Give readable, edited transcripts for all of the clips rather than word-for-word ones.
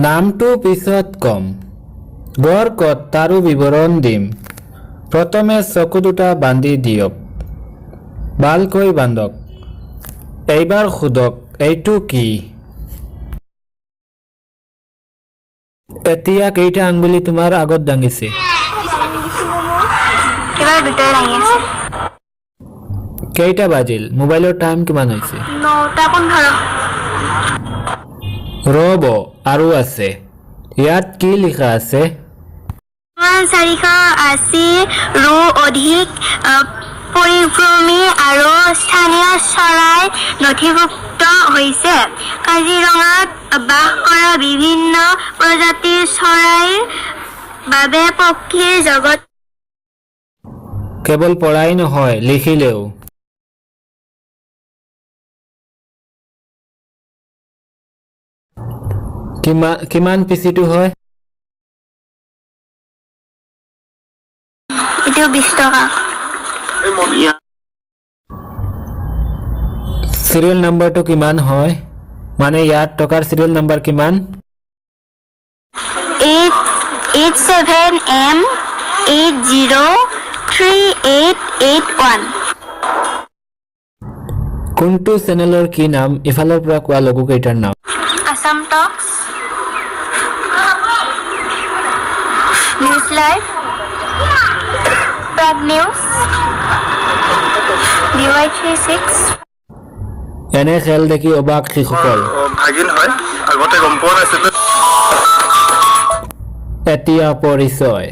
নামটো পিছত কম গড় ক'ত তাৰো বিৱৰণ দিম প্ৰথমে চকু দুটা বান্ধি দিয়ক ভালকৈ বান্ধক এইবাৰ খুদক এইটো কি এতিয়া কেইটা আঙ্গুলি তোমাৰ আগত দাঙিছে এবাৰ দুটাই লাগি আছে কেইটা বাজিল মোবাইলৰ টাইম কিমান হৈছে 9:15 ৰব আৰু আছে ইয়াত কি লিখা আছে 480 ৰো অধিক পৰিভ্ৰমী আৰু স্থানীয় চৰাই নথিভুক্ত হৈছে কাজিৰঙাত বাস কৰা বিভিন্ন প্ৰজাতিৰ চৰাইৰ বাবে পক্ষীৰ জগত কেৱল পঢ়াই নহয় লিখিলেও কিমান পিচিটো হয় এইটো 20 টকা সিৰিয়াল নাম্বাৰটো কিমান হয় মানে ইয়াত টকাৰ সিৰিয়াল নাম্বাৰ কিমান 87M803881 কোনটো চেনেলৰ কি নাম ইফালৰ পৰা কোৱা লগু কেইটাৰ নাম Assam talks news live Prag news DY36 এনে খেল দেখি অবাক শিশুসকল ভাগিন হয় আগতে গম পোৱা নাছিল এতিয়া পৰিচয়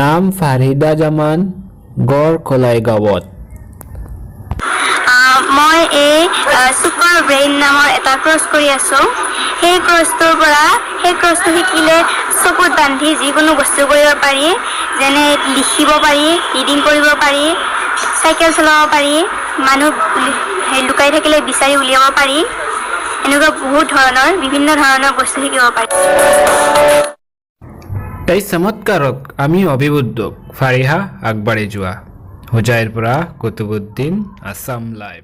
নাম ফাৰিদা জামান গড় কলাই গাঁৱত মই এই সুপাৰ ব্ৰেইন নামৰ এটা ক্ৰছ কৰি আছো সেই ক্ৰছটো শিকিলে চকুত বান্ধি যিকোনো বস্তু কৰিব পাৰি যেনে লিখিব পাৰি ৰিডিং কৰিব পাৰি সাইকেল চলাব পাৰি মানুহ লুকাই থাকিলে বিচাৰি উলিয়াব পাৰি এনেকুৱা বহুত ধৰণৰ বিভিন্ন ধৰণৰ বস্তু শিকিব পাৰি এই চমৎকাৰক আমি অভিবুদ্ধক ফাৰিহা আগবাঢ়ি যোৱা হোজাইৰ পৰা কুতুবুদ্দিন আসাম লাইভ